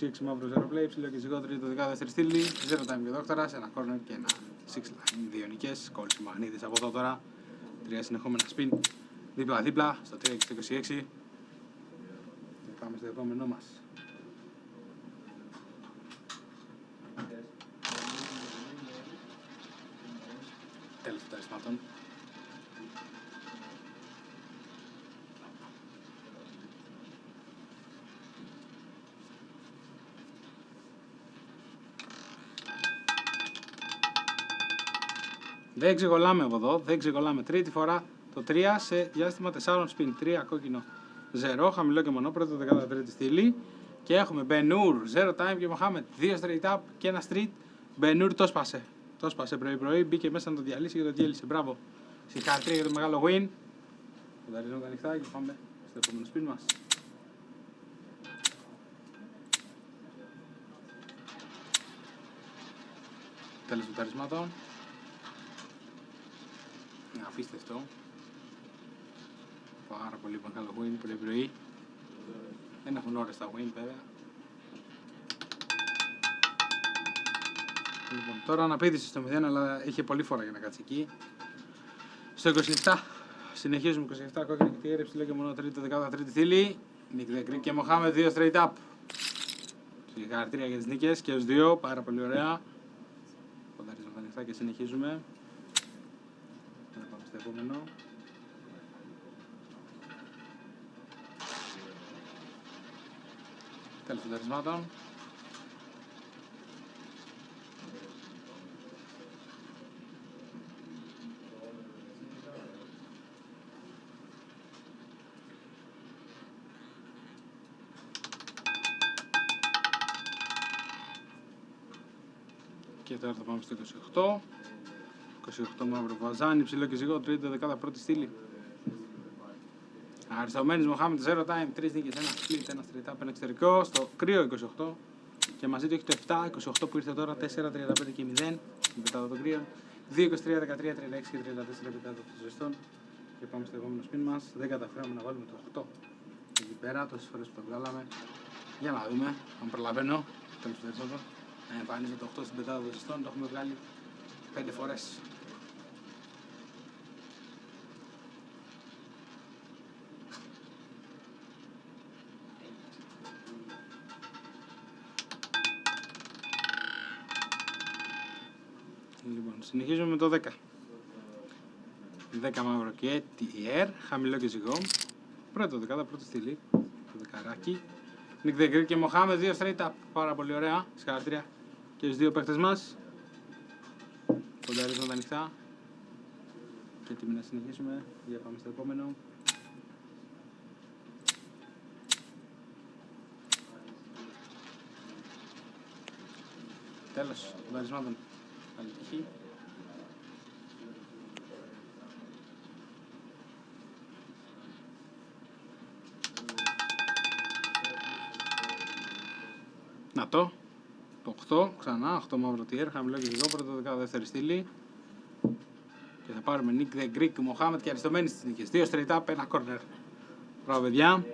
6 μαύρο 0 play, ψηλό και ζυγό τρίτο δεύτερη στήλη, 0 time και δόκτωρα, ένα corner και ένα 6 line, δύο νικές, κόλληση μαγνήτης από εδώ τώρα, 3 συνεχόμενα spin, δίπλα-δίπλα, στο 3 και στο 26, και πάμε στο επόμενό μας. Τέλος των ταρισμάτων. Δεν ξεγολάμε από εδώ, δεν ξεγολάμε. Τρίτη φορά το 3 σε διάστημα 4 spin. 3 κόκκινο 0, χαμηλό και μονόπρωτο, 13η στήλη. Και έχουμε Μπενούρ, 0 time και Μοχάμετ, 2 straight up και ένα street. Μπενούρ το σπάσε. Το σπάσε πρωί-πρωί, μπήκε μέσα να το διαλύσει και το διέλυσε. Μπράβο. Συγχαρητήρια για το μεγάλο win. Φωταρίζουμε τα ανοιχτά και πάμε στο επόμενο spin μας. Τέλος των ταρισμάτων. Απίστευτο. Πάρα πολύ μεγάλο win πρωί-πρωί. Δεν έχουν ώρες τα win βέβαια. Λοιπόν, τώρα αναπήδησε στο 0, αλλά είχε πολλή φορά για να κάτσει εκεί. Στο 27 συνεχίζουμε 27 κόκκινη και τίγρη, ψηλό και μόνο τρίτο 13η θήλη. Νίκ Δεγκρίκ και Μοχάμετ, 2 straight up. Συγχαρητήρια για τις νίκες και ως δύο, πάρα πολύ ωραία. Πονταρίζουμε τα ανοιχτά και συνεχίζουμε. Να πάμε στο επόμενο. Τέλος των ταρισμάτων. Και τώρα θα πάμε στο 28. 28 μαύρο βαζάνι, ψηλό και ζυγό, τρίτο 11η στήλη. Αριστομένης Μοχάμετ, 0 time, 3 νίκες, ένα split, ένα straight up, ένα εξωτερικό. Στο κρύο 28 και μαζί του έχει το 7, 28 που ήρθε τώρα, 4, 35 και 0 μετά το κρύο. 2, 23, 13, 36 και 34 μετά το ζεστόν. Και πάμε στο επόμενο spin μας. Δεν καταφέραμε να βάλουμε το 8 εκεί πέρα, τόσες φορές που το βγάλαμε. Για να δούμε αν προλαβαίνω. Τέλος περισσότερο. Να εμφανίζω το 8 στην πετάδα των ζεστών, το έχουμε βγάλει 5 φορές. Λοιπόν, συνεχίζουμε με το 10. 10 μαύρο και TR, χαμηλό και ζυγό. Πρώτο δεκάδα, πρώτη στήλη. Το δεκαράκι. Νίκ Δεγκρίκ και Μοχάμετ, 2 straight up. Πάρα πολύ ωραία. Συγχαρητήρια και στους δύο παίκτες μας. Πονταρίζουμε τα ανοιχτά. Και έτοιμοι να συνεχίσουμε. Για πάμε στο επόμενο. Τέλος των ταρισμάτων. Καλή τύχη. Να το 8, ξανά 8 μαύρο tier, χαμηλό και ζυγό, πρώτο δεύτερη στήλη. Και θα πάρουμε Nick the Greek, Mohamed και αριστομένη στις νίκες. 2 straight up, ένα corner. Μπράβο παιδιά.